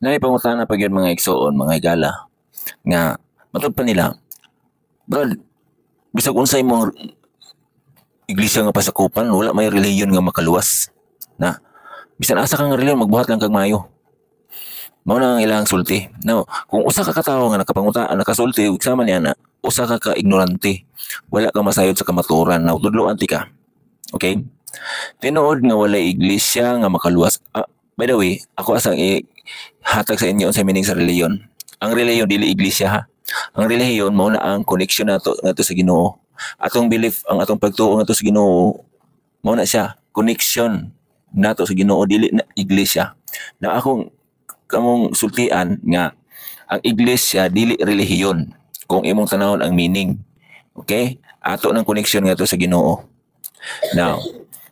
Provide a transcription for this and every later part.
Naipangutana pa gyud mga igsoon, mga higala nga matud pa nila, brad, bisag unsay mong iglesia nga pasakupan, wala may reliyon nga makaluwas. Na bisan asa kang reliyon magbuhat lang kag maayo. Mao na ang ilang sulti. No, kung usa ka katawo nga nakapangutaan, nakasulti ug sama niya na usa ka ignorante, wala ka masayod sa kamaturan, na tudloan ti ka. Okay? Tinuod nga walay iglesia nga makaluwas. By the way, ako asang hatag sa inyo sa meaning sa reliyon. Ang reliyon dili iglesia ha. Ang reliyon mao na ang connection nato sa Ginoo. Atong belief, ang atong pagtuo nato sa Ginoo, mao na siya connection nato sa Ginoo, dili na iglesia. Na akong kamong sultian nga ang iglesia dili relihiyon kung imong tanawon ang meaning. Okay? Ato ng connection nga to sa Ginoo. Now,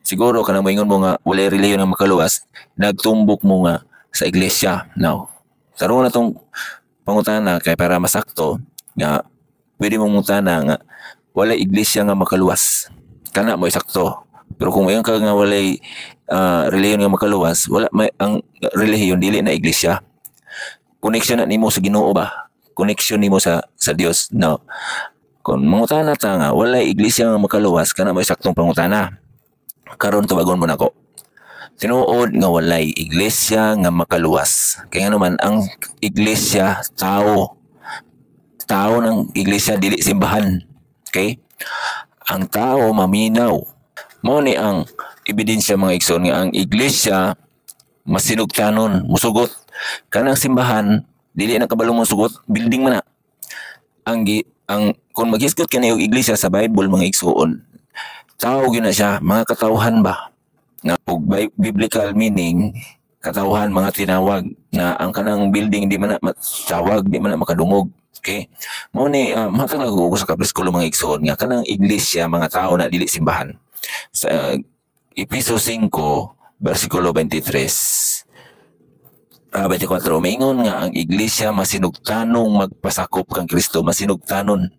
siguro kanang moingon mo nga walay relihiyon nga makaluwas, nagtumbok mo nga sa iglesia. Now, karon na tong pangutana kay para masakto nga pwede mong mutana nga walay iglesia nga makaluwas. Kana mo sakto. Pero kung mayon ka nga walay relihiyon nga makaluwas, wala may ang relihiyon dili na iglesia. Connection na nimo sa Ginoo ba? Connection nimo sa Dios. No. Kung mangutana ta nga walay iglesia nga makaluwas, kana may saktong pangutana. Karon tubagon mo nako. Tinuod nga walay iglesia nga makaluwas. Kaya naman ang iglesia tao. Tao ng iglesia dili simbahan. Okay? Ang tao maminaw. Mao ni ang ebidensya mga igsoon nga ang iglesia masinugtanon, musugot. Kanang simbahan dili na kabalong musugot, building man na. Ang kung maghisgot ka na yung iglesia sa Bible mga igsoon, tao gyud na siya, mga katawhan ba? Nga og biblical meaning, katawhan, mga tinawag na ang kanang building di man na matawag, di man na makadungog. Okay? Mao ni matang nagugo sa kapreskolo mga igsoon nga kanang iglesia mga tao na dili simbahan. Sa Efeso 5 versikulo 23 24 maingon nga ang iglesia masinugtanong magpasakop kang Kristo, masinugtanon.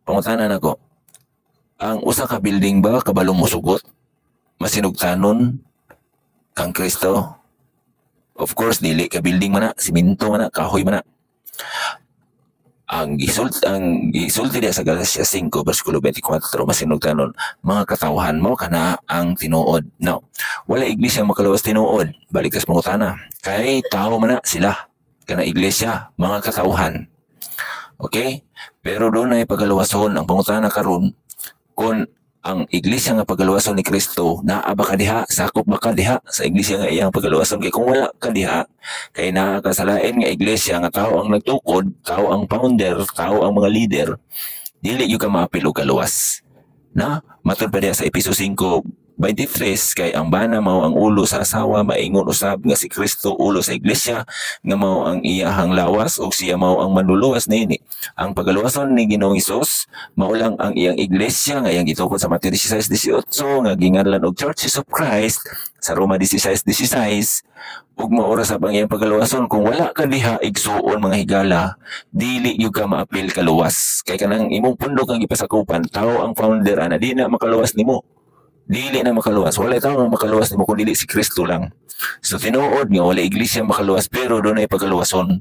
Pangutanan nako, ang usa ka building ba kabalong mosugot? Masinugtanon kang Kristo? Of course dili ka building man na, simento man na, kahoy man na. Ang gisulti diya sa Galatia 5 versikulo 24 masinugtanon mga katawhan mo kana ang tinuod. Now, wala iglesia makaluwas tinuod, balik sa pangutana. Kay tao man na sila kana iglesia mga katawhan. Okay? Pero doon ay pagaluwason ang pangutana karon kung ang iglesia nga pagaluwason ni Kristo naa ba ka diha, sakop ba ka diha sa iglesia nga iyang pagaluwason? Kay kung wala ka diha, kay naa ka sa lain nga iglesia nga tao ang nagtukod, tao ang founder, tao ang mga leader, dili gyud ka maapil og kaluwas. Na matud pa diha sa Efeso 5:23 kay ang bana mao ang ulo sa asawa, maingon usab nga si Kristo ulo sa iglesia nga mao ang iyahang lawas ug siya mao ang manluluwas niini. Ang pagaluwason ni Ginoong Hesus mao lang ang iyang iglesia nga iyang gitukod sa Mateo 16:18 nga ginganlan og Churches of Christ sa Roma 16:16 ug maora sa ang iyang pagaluwason. Kung wala ka diha igsuon mga higala, dili gyud ka maapil kaluwas. Kay kanang imong pundok ang gipasakupan, tao ang founder ana, di na makaluwas nimo. Dili na makaluwas. Wala tao nga makaluwas nimo kung dili si Kristo lang. So tinuod nga wala iglesia makaluwas pero doon ay pagaluwason.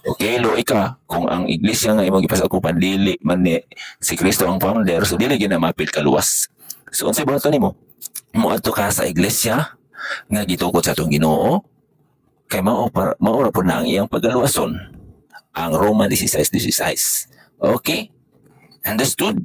Okay, loy ka kung ang iglesia nga imong gipasakupan dili man ni si Kristo ang founder, so dili gyud na maapil kaluwas. So unsay buhaton nimo? Moadto ka sa iglesia nga gitukod sa atong Ginoo kay maora po na ang iyang pagaluwason. Ang Roma 16:16. Okay? Understood?